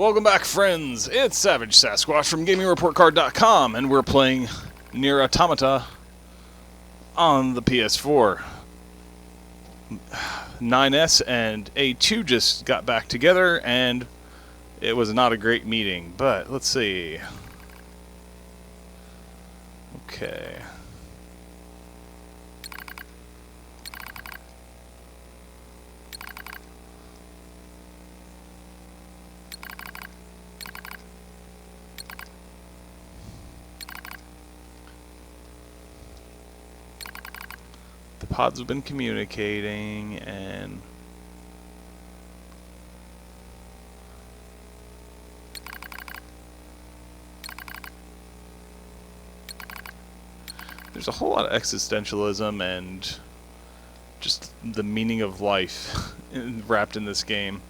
Welcome back, friends. It's Savage Sasquatch from GamingReportCard.com, and we're playing Nier Automata on the PS4. 9S and A2 just got back together, and it was not a great meeting, but let's see. Okay. The pods have been communicating, and there's a whole lot of existentialism and just the meaning of life wrapped in this game.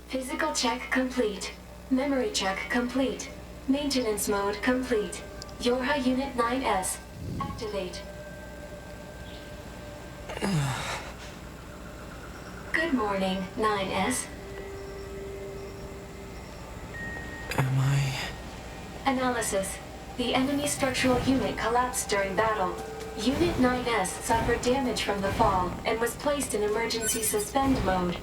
Physical check complete. Memory check complete. Maintenance mode complete. Yorha Unit 9S. Activate. Good morning, 9S. Am I... Analysis. The enemy structural unit collapsed during battle. Unit 9S suffered damage from the fall and was placed in emergency suspend mode.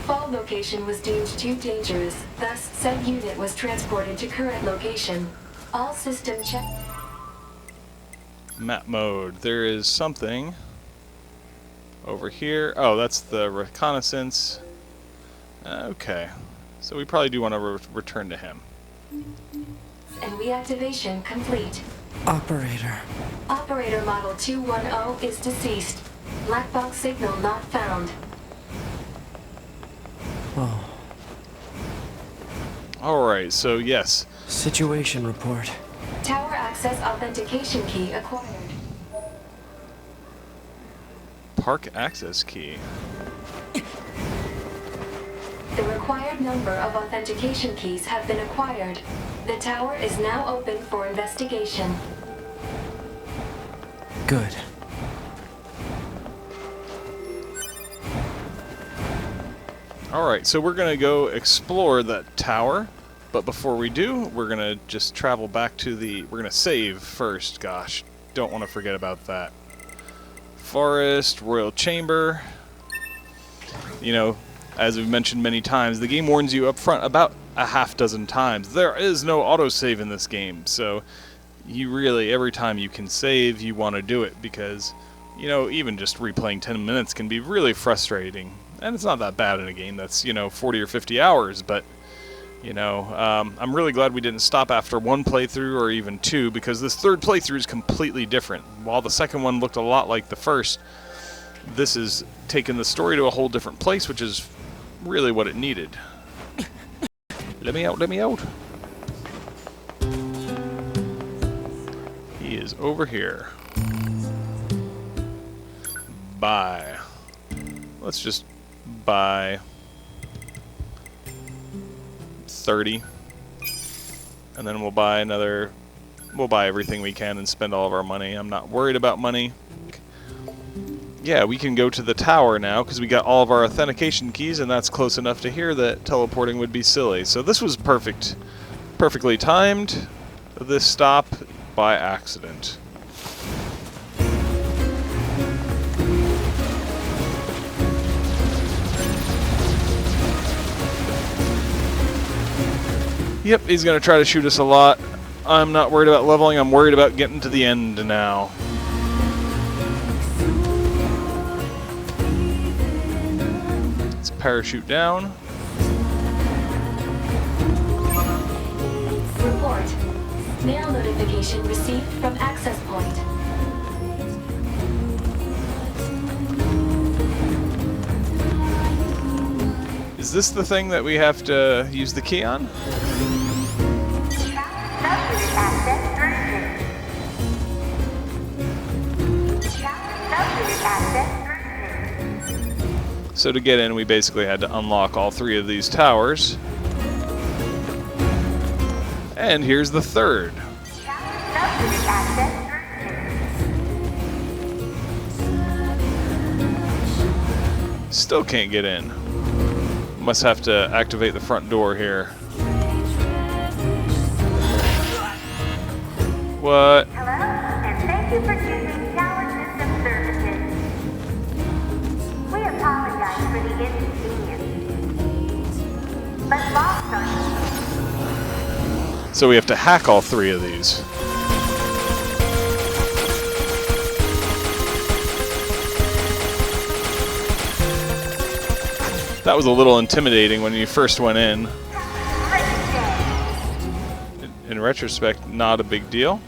Fall location was deemed too dangerous, thus said unit was transported to current location. All system check. Map mode. There is something over here. Oh, that's the reconnaissance. Okay. So we probably do want to return to him. And reactivation complete. Operator. Operator model 210 is deceased. Black box signal not found. Oh. Alright, so yes. Situation report. Tower access authentication key acquired. Park access key. The required number of authentication keys have been acquired. The tower is now open for investigation. Good. Alright, so we're going to go explore that tower, but before we do, we're going to just travel back to the... We're going to save first, gosh. Don't want to forget about that. Forest, Royal Chamber. You know, as we've mentioned many times, the game warns you up front about a half dozen times. There is no autosave in this game, so you really, every time you can save, you want to do it, because, you know, even just replaying 10 minutes can be really frustrating. And it's not that bad in a game that's, you know, 40 or 50 hours, but, you know, I'm really glad we didn't stop after one playthrough or even two, because this third playthrough is completely different. While the second one looked a lot like the first, this is taking the story to a whole different place, which is really what it needed. Let me out, let me out. He is over here. Buy. Let's just buy 30, and then we'll buy another. We'll buy everything we can and spend all of our money. I'm not worried about money. Yeah, we can go to the tower now because we got all of our authentication keys, and that's close enough to here that teleporting would be silly. So this was perfectly timed, this stop, by accident. Yep, he's going to try to shoot us a lot. I'm not worried about leveling, I'm worried about getting to the end now. Let's parachute down. Report. Mail notification received from access point. Is this the thing that we have to use the key on? So to get in, we basically had to unlock all 3 of these towers. And here's the third. Still can't get in. Must have to activate the front door here. What? Hello, and thank you for choosing Tower System Services. We apologize for the inconvenience. But lost on So we have to hack all 3 of these. That was a little intimidating when you first went in. In retrospect, not a big deal.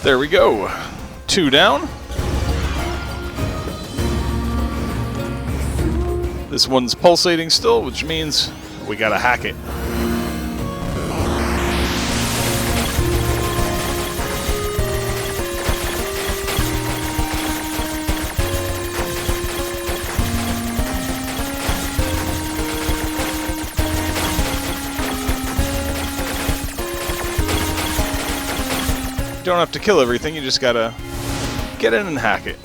There we go. 2 down. This one's pulsating still, which means we gotta hack it. Don't have to kill everything, you just gotta get in and hack it.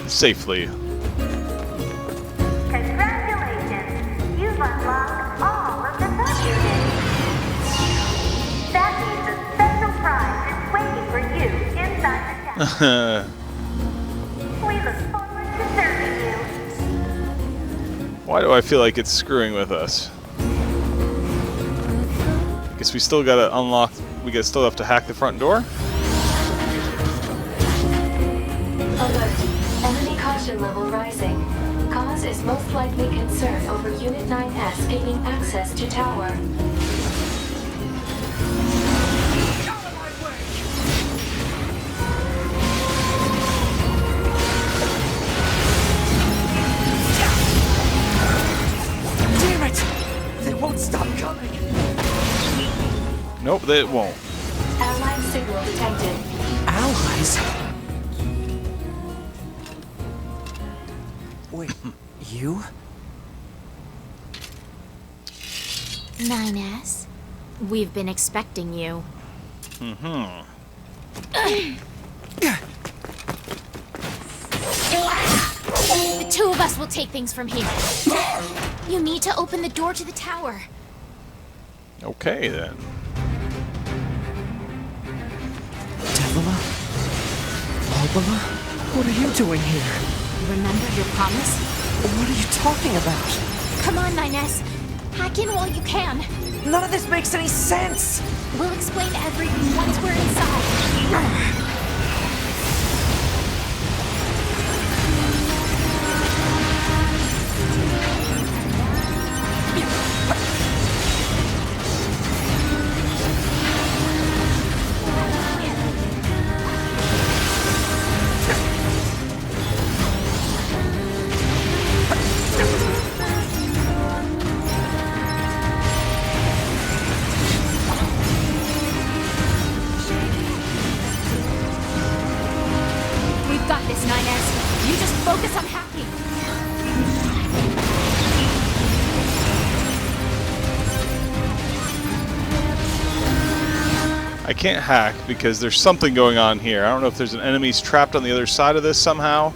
Safely. Congratulations! You've unlocked all of the subunits. That means a special prize is waiting for you inside the tower. We look forward to serving you. Why do I feel like it's screwing with us? I guess we still gotta unlock. We still have to hack the front door? Alert. Enemy caution level rising. Cause is most likely concern over Unit 9S gaining access to tower. Damn it! They won't stop coming! Nope, they won't. Allied signal detected. Allies? Wait, you? 9S, we've been expecting you. The 2 of us will take things from here. You need to open the door to the tower. Okay, then. Devila? Obala? What are you doing here? Remember your promise? What are you talking about? Come on, 9S. Hack in while you can. None of this makes any sense! We'll explain everything once we're inside. We've got this, 9S. You just focus on hacking. I can't hack because there's something going on here. I don't know if there's an enemy's trapped on the other side of this somehow.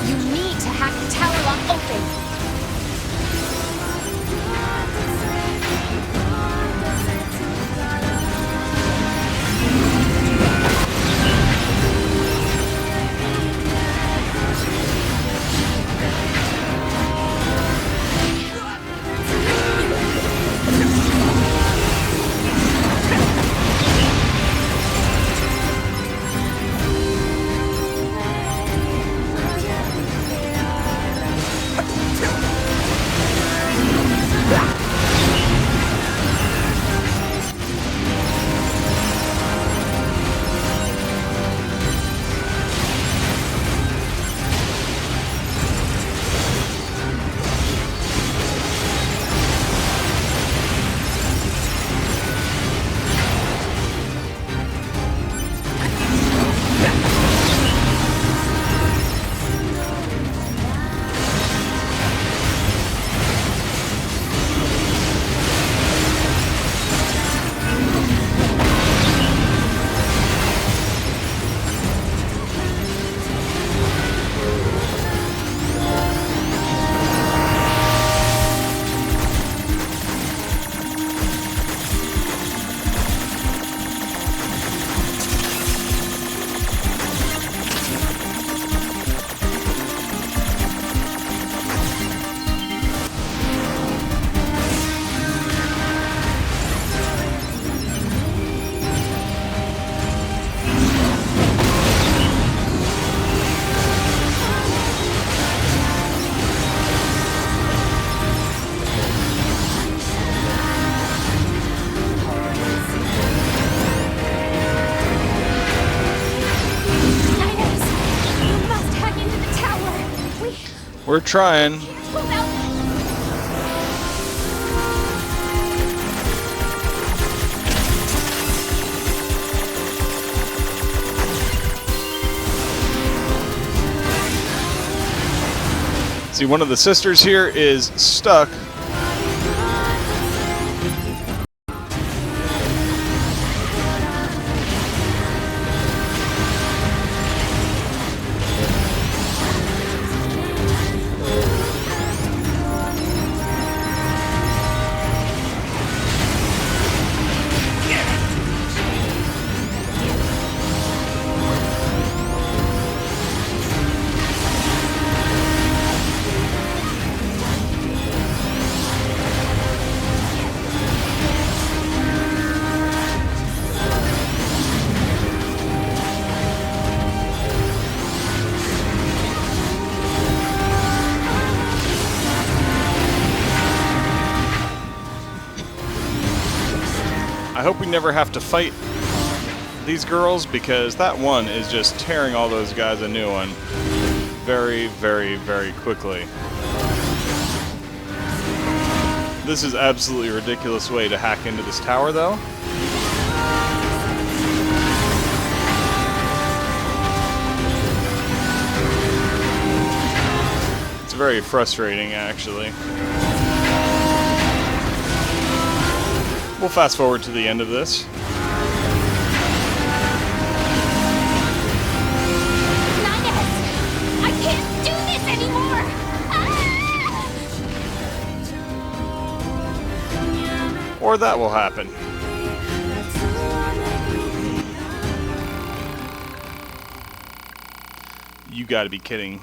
You need to hack the tower lock open. We're trying. Careful about that. See, one of the sisters here is stuck. I hope we never have to fight these girls, because that one is just tearing all those guys a new one very, very, very quickly. This is absolutely a ridiculous way to hack into this tower, though. It's very frustrating, actually. We'll fast forward to the end of this. I can't do this anymore! Ah! Or that will happen. You gotta be kidding.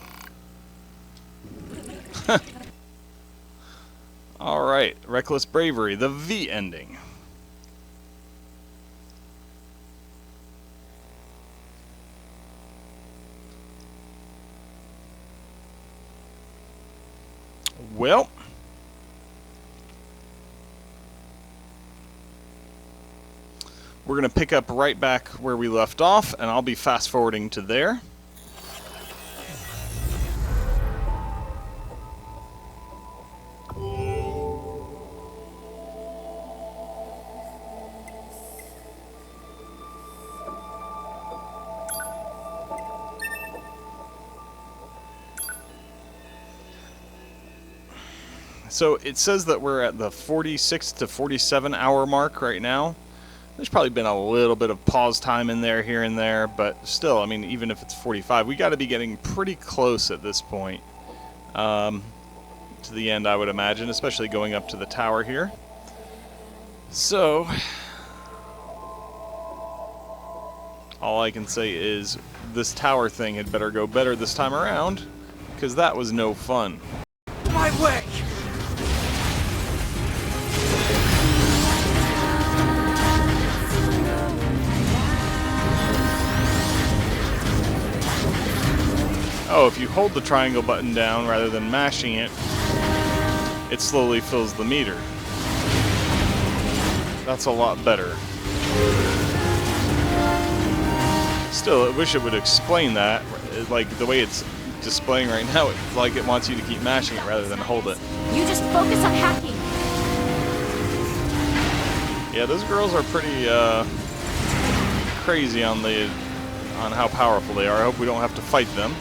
Alright, Reckless Bravery, the V ending. Well, we're going to pick up right back where we left off, and I'll be fast forwarding to there. So it says that we're at the 46 to 47 hour mark right now. There's probably been a little bit of pause time in there, here and there, but still, I mean, even if it's 45, we got to be getting pretty close at this point to the end, I would imagine, especially going up to the tower here. So, all I can say is this tower thing had better go better this time around, because that was no fun. My way! Oh, if you hold the triangle button down rather than mashing it, it slowly fills the meter. That's a lot better. Still, I wish it would explain that. Like, the way it's displaying right now, it's like it wants you to keep mashing it rather than hold it. You just focus on hacking. Yeah, those girls are pretty crazy on how powerful they are. I hope we don't have to fight them.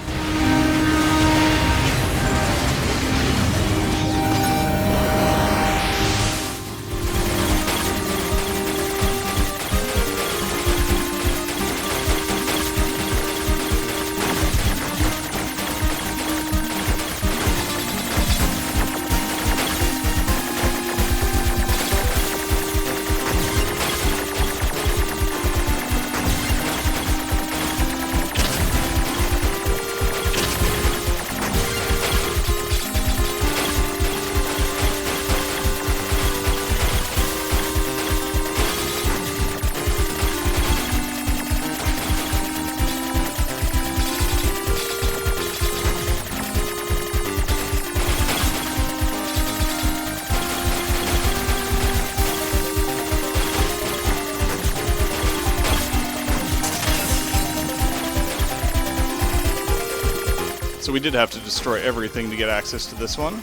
So we did have to destroy everything to get access to this one.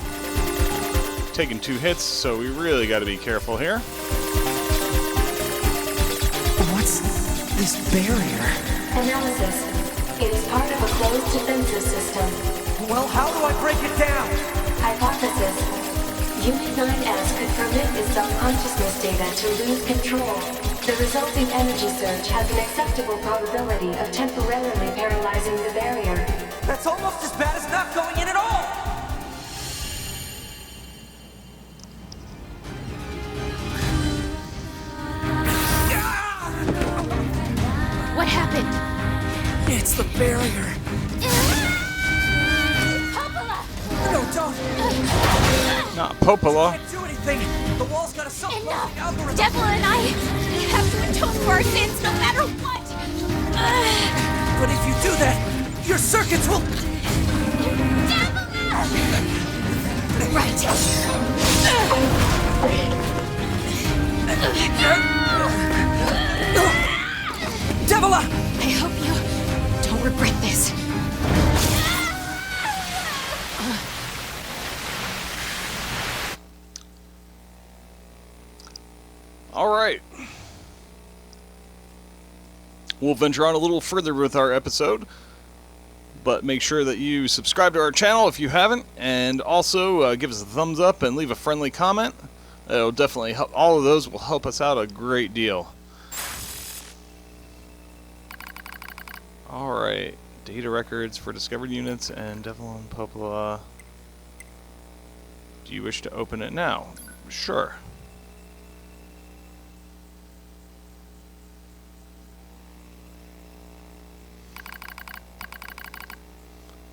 Taking 2 hits, so we really got to be careful here. What's this barrier? Analysis. It is part of a closed defensive system. Well, how do I break it down? Hypothesis. Unit 9S could permit its subconsciousness data to lose control. The resulting energy surge has an acceptable probability of temporarily paralyzing the barrier. That's almost as bad as not going in at all! What happened? It's the barrier. Popola! No, don't! Not Popola. Can't do anything! The wall's got a self-closing algorithm! Devil and I have to atone for our sins no matter what! But if you do that, your circuits will... Right. Devila! I hope you don't regret this. All right. We'll venture on a little further with our episode, but make sure that you subscribe to our channel if you haven't, and also give us a thumbs up and leave a friendly comment. It'll definitely help. All of those will help us out a great deal. All right. Data records for discovered units and Devil and Popola. Do you wish to open it now? Sure.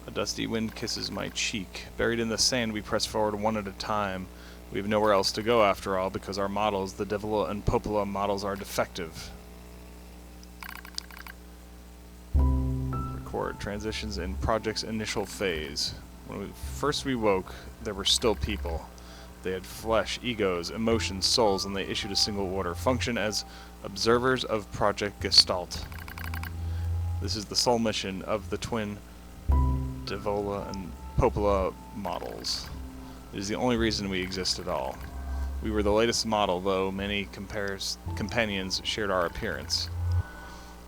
A dusty wind kisses my cheek. Buried in the sand, we press forward one at a time. We have nowhere else to go after all, because our models, the Devil and Popola models, are defective. Record transitions in project's initial phase. When first we woke, there were still people. They had flesh, egos, emotions, souls, and they issued a single order. Function as observers of Project Gestalt. This is the sole mission of the twin Devola and Popola models. It is the only reason we exist at all. We were the latest model, though many companions shared our appearance.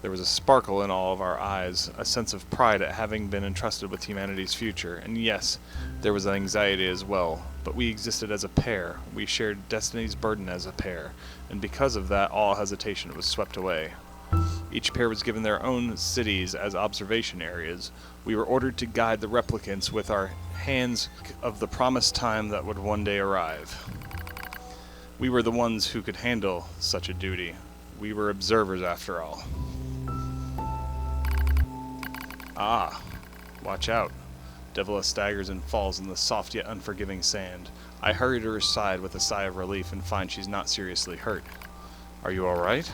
There was a sparkle in all of our eyes, a sense of pride at having been entrusted with humanity's future, and yes, there was anxiety as well, but we existed as a pair. We shared destiny's burden as a pair, and because of that, all hesitation was swept away. Each pair was given their own cities as observation areas. We were ordered to guide the replicants with our hands of the promised time that would one day arrive. We were the ones who could handle such a duty. We were observers after all. Ah, watch out. Devila staggers and falls in the soft yet unforgiving sand. I hurry to her side with a sigh of relief and find she's not seriously hurt. Are you alright?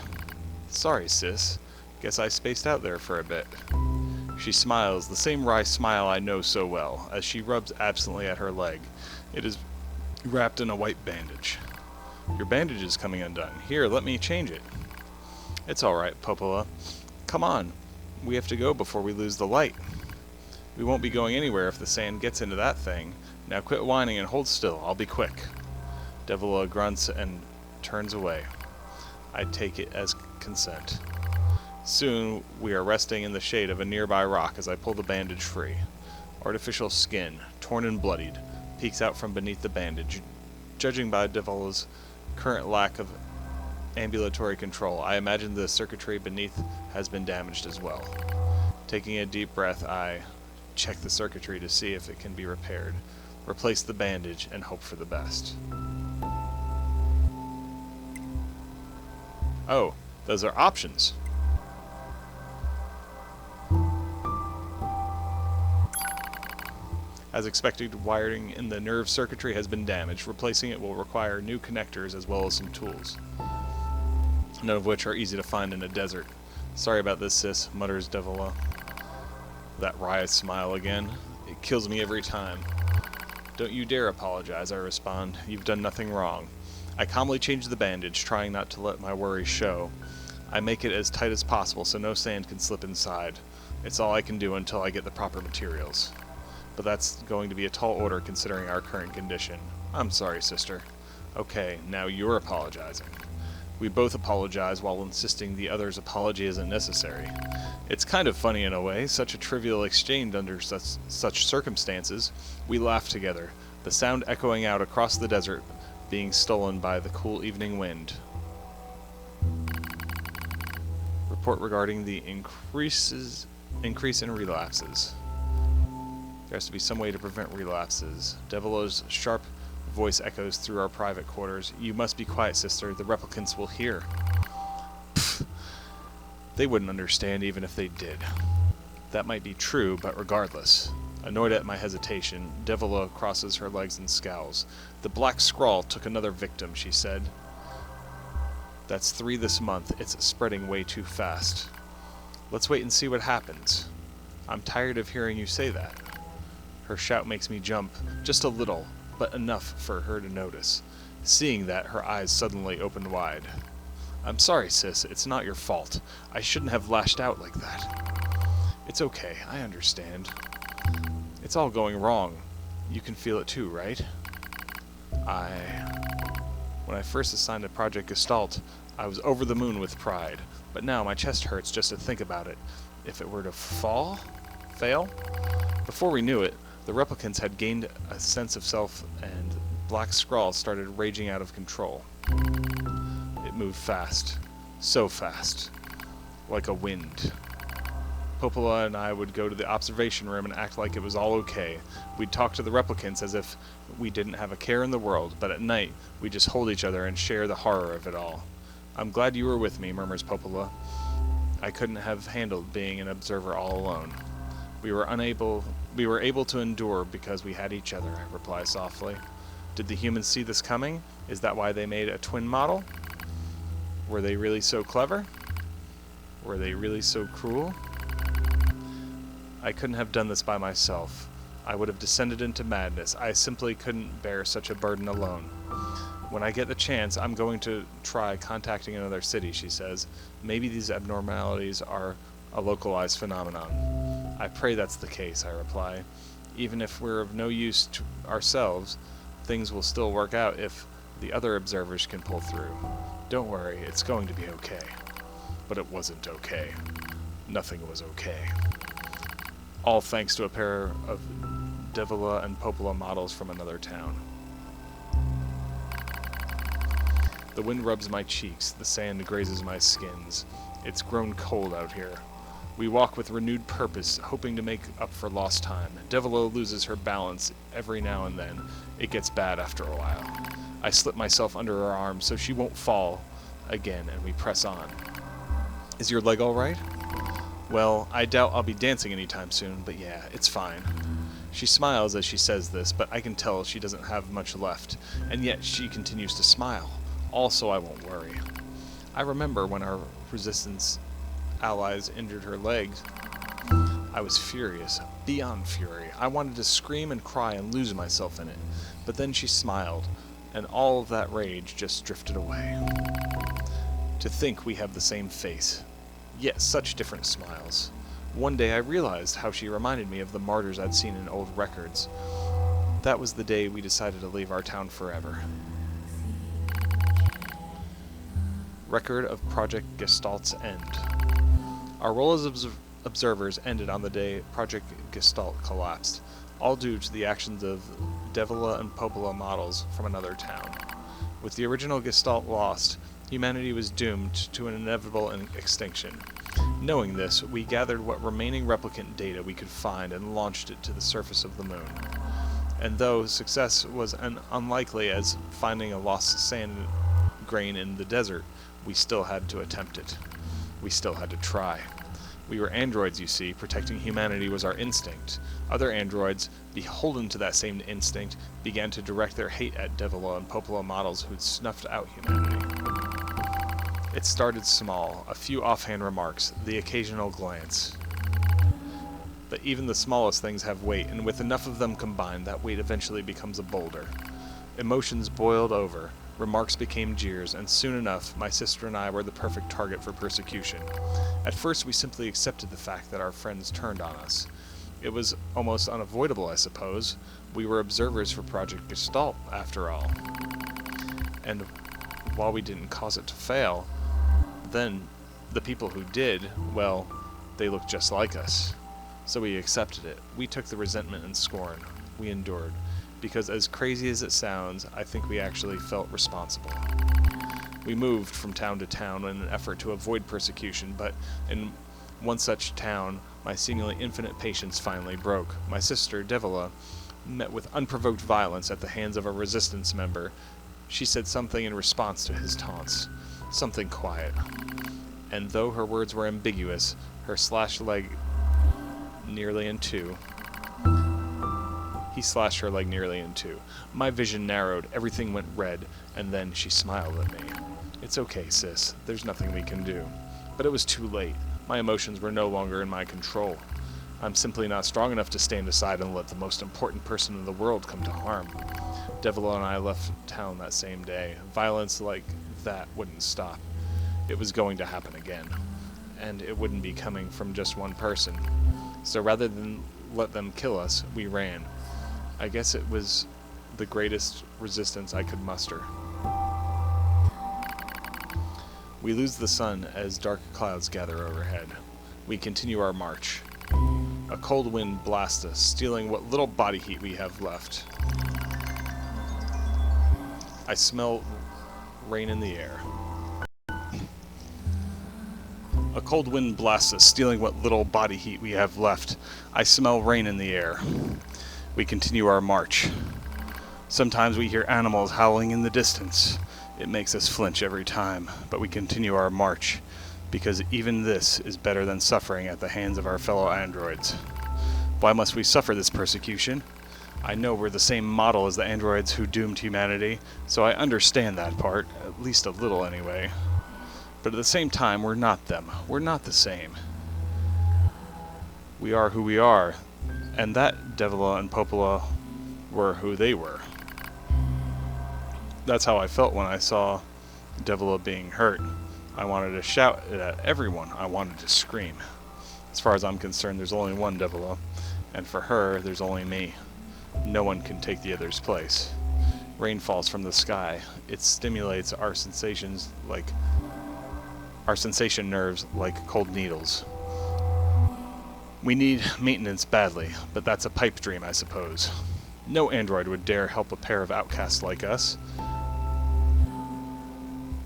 Sorry, sis. Guess I spaced out there for a bit. She smiles, the same wry smile I know so well, as she rubs absently at her leg. It is wrapped in a white bandage. Your bandage is coming undone. Here, let me change it. It's alright, Popola. Come on. We have to go before we lose the light. We won't be going anywhere if the sand gets into that thing. Now quit whining and hold still. I'll be quick. Devila grunts and turns away. I take it as consent. Soon we are resting in the shade of a nearby rock as I pull the bandage free. Artificial skin, torn and bloodied, peeks out from beneath the bandage. Judging by Devila's current lack of ambulatory control, I imagine the circuitry beneath has been damaged as well. Taking a deep breath, I check the circuitry to see if it can be repaired, replace the bandage, and hope for the best. Oh, those are options. As expected, wiring in the nerve circuitry has been damaged. Replacing it will require new connectors as well as some tools, none of which are easy to find in a desert. Sorry about this, sis, mutters Devila. That wry smile again. It kills me every time. Don't you dare apologize, I respond. You've done nothing wrong. I calmly change the bandage, trying not to let my worries show. I make it as tight as possible so no sand can slip inside. It's all I can do until I get the proper materials. but that's going to be a tall order considering our current condition. I'm sorry, sister. Okay, now you're apologizing. We both apologize while insisting the other's apology isn't necessary. It's kind of funny in a way, such a trivial exchange under such circumstances. We laugh together, the sound echoing out across the desert, being stolen by the cool evening wind. Report regarding the increase in relapses. There has to be some way to prevent relapses. Devilo's sharp voice echoes through our private quarters. You must be quiet, sister. The replicants will hear. Pfft. They wouldn't understand even if they did. That might be true, but regardless. Annoyed at my hesitation, Devilo crosses her legs and scowls. The black scrawl took another victim, she said. That's 3 this month. It's spreading way too fast. Let's wait and see what happens. I'm tired of hearing you say that. Her shout makes me jump, just a little, but enough for her to notice. Seeing that, her eyes suddenly opened wide. I'm sorry, sis. It's not your fault. I shouldn't have lashed out like that. It's okay. I understand. It's all going wrong. You can feel it too, right? When I first assigned to Project Gestalt, I was over the moon with pride, but now my chest hurts just to think about it. If it were to fail? Before we knew it, the replicants had gained a sense of self, and Black Scrawl started raging out of control. It moved fast. So fast. Like a wind. Popola and I would go to the observation room and act like it was all okay. We'd talk to the replicants as if we didn't have a care in the world, but at night, we'd just hold each other and share the horror of it all. I'm glad you were with me, murmurs Popola. I couldn't have handled being an observer all alone. We were able to endure because we had each other, I reply softly. Did the humans see this coming? Is that why they made a twin model? Were they really so clever? Were they really so cruel? I couldn't have done this by myself. I would have descended into madness. I simply couldn't bear such a burden alone. When I get the chance, I'm going to try contacting another city, she says. Maybe these abnormalities are a localized phenomenon. I pray that's the case, I reply. Even if we're of no use to ourselves, things will still work out if the other observers can pull through. Don't worry, it's going to be okay. But it wasn't okay. Nothing was okay. All thanks to a pair of Devila and Popola models from another town. The wind rubs my cheeks, the sand grazes my skins. It's grown cold out here. We walk with renewed purpose, hoping to make up for lost time. Devilo loses her balance every now and then. It gets bad after a while. I slip myself under her arm so she won't fall again, and we press on. Is your leg all right? Well, I doubt I'll be dancing anytime soon, but yeah, it's fine. She smiles as she says this, but I can tell she doesn't have much left, and yet she continues to smile. Also, I won't worry. I remember when our resistance allies injured her legs. I was furious, beyond fury. I wanted to scream and cry and lose myself in it, but then she smiled, and all of that rage just drifted away. To think we have the same face, yet such different smiles. One day I realized how she reminded me of the martyrs I'd seen in old records. That was the day we decided to leave our town forever. Record of Project Gestalt's end. Our role as observers ended on the day Project Gestalt collapsed, all due to the actions of Devila and Popola models from another town. With the original Gestalt lost, humanity was doomed to an inevitable extinction. Knowing this, we gathered what remaining replicant data we could find and launched it to the surface of the moon. And though success was as unlikely as finding a lost sand grain in the desert, we still had to attempt it. We still had to try. We were androids, you see. Protecting humanity was our instinct. Other androids, beholden to that same instinct, began to direct their hate at Devila and Popola models who'd snuffed out humanity. It started small, a few offhand remarks, the occasional glance. But even the smallest things have weight, and with enough of them combined, that weight eventually becomes a boulder. Emotions boiled over. Remarks became jeers, and soon enough, my sister and I were the perfect target for persecution. At first, we simply accepted the fact that our friends turned on us. It was almost unavoidable, I suppose. We were observers for Project Gestalt, after all. And while we didn't cause it to fail, then the people who did, well, they looked just like us. So we accepted it. We took the resentment and scorn. We endured. Because as crazy as it sounds, I think we actually felt responsible. We moved from town to town in an effort to avoid persecution, but in one such town, my seemingly infinite patience finally broke. My sister, Devila, met with unprovoked violence at the hands of a resistance member. She said something in response to his taunts. Something quiet. And though her words were ambiguous, her slashed leg nearly in two. He slashed her leg nearly in two. My vision narrowed, everything went red, and then she smiled at me. It's okay, sis. There's nothing we can do. But it was too late. My emotions were no longer in my control. I'm simply not strong enough to stand aside and let the most important person in the world come to harm. Devil and I left town that same day. Violence like that wouldn't stop. It was going to happen again. And it wouldn't be coming from just one person. So rather than let them kill us, we ran. I guess it was the greatest resistance I could muster. We lose the sun as dark clouds gather overhead. We continue our march. A cold wind blasts us, stealing what little body heat we have left. I smell rain in the air. A cold wind blasts us, stealing what little body heat we have left. I smell rain in the air. We continue our march. Sometimes we hear animals howling in the distance. It makes us flinch every time, but we continue our march, because even this is better than suffering at the hands of our fellow androids. Why must we suffer this persecution? I know we're the same model as the androids who doomed humanity, so I understand that part, at least a little anyway. But at the same time, we're not them. We're not the same. We are who we are, and that Devila and Popola were who they were. That's how I felt when I saw Devila being hurt. I wanted to shout it at everyone. I wanted to scream. As far as I'm concerned, there's only one Devila, and for her, there's only me. No one can take the other's place. Rain falls from the sky. It stimulates our sensation nerves like cold needles. We need maintenance badly, but that's a pipe dream, I suppose. No android would dare help a pair of outcasts like us.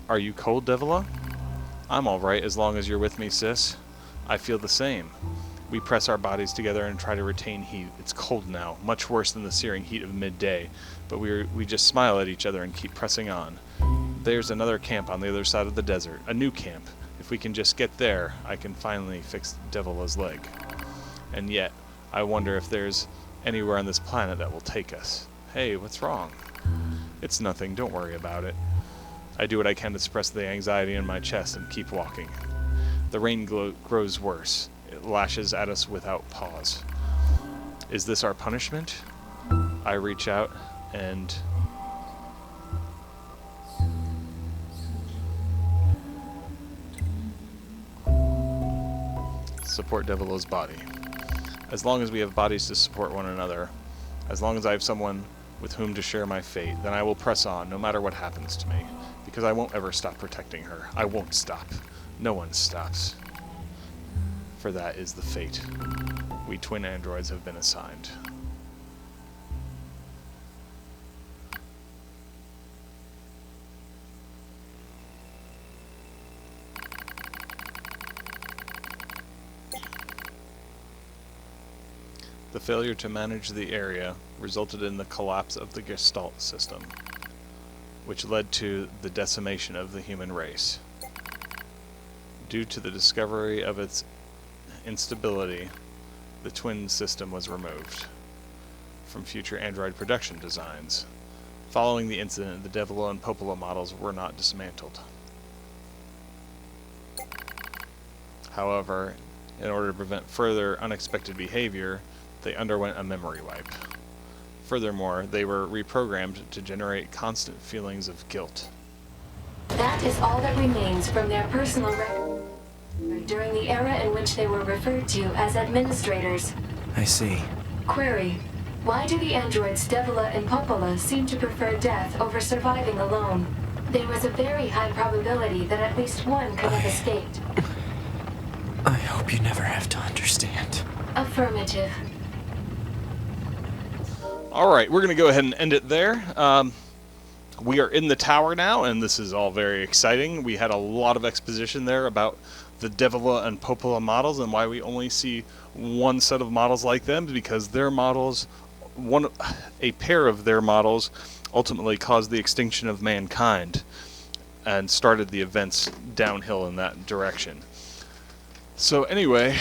Are you cold, Devila? I'm alright as long as you're with me, sis. I feel the same. We press our bodies together and try to retain heat. It's cold now, much worse than the searing heat of midday, but we just smile at each other and keep pressing on. There's another camp on the other side of the desert, a new camp. If we can just get there, I can finally fix Devila's leg. And yet, I wonder if there's anywhere on this planet that will take us. Hey, what's wrong? It's nothing, don't worry about it. I do what I can to suppress the anxiety in my chest and keep walking. The rain grows worse. It lashes at us without pause. Is this our punishment? I reach out and support Devila's body. As long as we have bodies to support one another, as long as I have someone with whom to share my fate, then I will press on no matter what happens to me, because I won't ever stop protecting her. I won't stop. No one stops. For that is the fate we twin androids have been assigned. The failure to manage the area resulted in the collapse of the Gestalt system, which led to the decimation of the human race. Due to the discovery of its instability, the twin system was removed from future android production designs. Following the incident, the Devila and Popola models were not dismantled. However, in order to prevent further unexpected behavior, they underwent a memory wipe. Furthermore, they were reprogrammed to generate constant feelings of guilt. That is all that remains from their personal record during the era in which they were referred to as administrators. I see. Query. Why do the androids Devila and Popola seem to prefer death over surviving alone? There was a very high probability that at least one could have escaped. I hope you never have to understand. Affirmative. Alright, we're going to go ahead and end it there. We are in the tower now, and this is all very exciting. We had a lot of exposition there about the Devila and Popola models and why we only see one set of models like them, because their models, a pair of their models ultimately caused the extinction of mankind and started the events downhill in that direction. So anyway,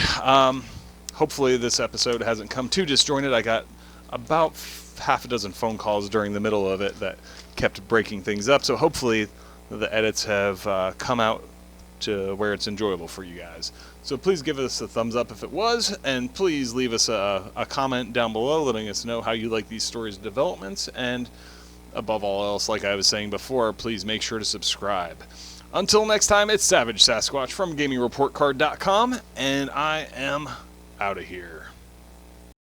hopefully this episode hasn't come too disjointed. I got about half a dozen phone calls during the middle of it that kept breaking things up, so hopefully the edits have come out to where it's enjoyable for you guys. So please give us a thumbs up if it was, and please leave us a comment down below letting us know how you like these stories' developments, and above all else, like I was saying before, please make sure to subscribe. Until next time, it's Savage Sasquatch from GamingReportCard.com, and I am out of here.